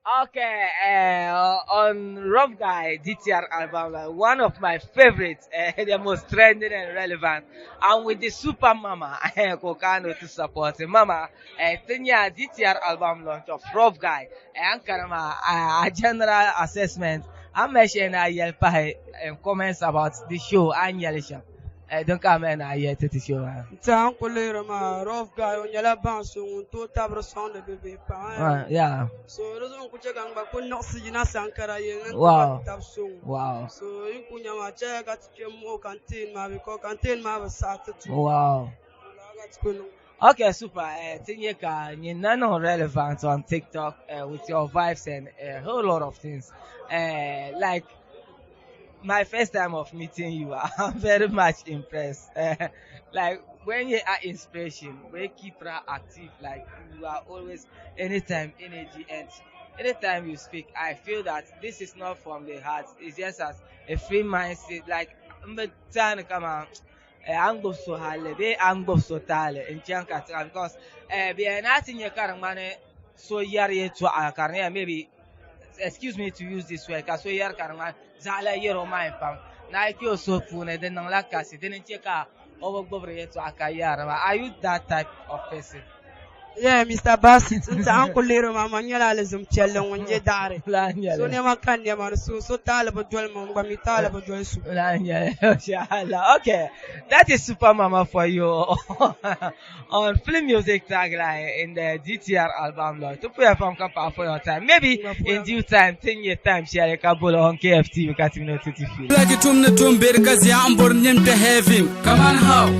Okay, on Rough Guy DTR album, one of my favorites, the most trending and relevant, and with the Super Mama, Kokano to support it. Mama, Tenya DTR album launch of Rough Guy, and Karama, a general assessment. I'm mentioning a yell comments about the show and Yalisha. Don't come in yet to the show. Tan kulero ma rough guy on yala bounce on to tabro sound bebe pa. Yeah. So reason ku chega ngba kun no si jina sankara yen Wow. tab song. Wow. So in kunya ma chega tike mo canteen ma because canteen ma ba sat to. Wow. Okay, super. Think you nano relevant on TikTok with your vibes and a whole lot of things. Like my first time of meeting you, I'm very much impressed. Like when you are inspiration, when you keep her active, like you are always anytime energy and anytime you speak, I feel that this is not from the heart. It's just as a free mindset. Like come on. Ango so hale be ango so tale in chanka because be nothing you can man so yari to akarne maybe excuse me to use this word so yar karma zala yero mai pam na ki so fune den nang la kasi den cheka over gobre to akayara are you that type of person? Yeah, Mr. Bassett, uncle Lero, Manualism, Chello, when you die. So never can you man so talable Jolman, Bamitala, Joyce. Okay, that is Super Mama for you on film music tagline in the DTR album. Lord, to put from Kappa for your time. Maybe in due time, 10 year time, share a couple on KFT, we can't even know to feel. Like it to Berkazia, I'm born to heaven. Come on, how?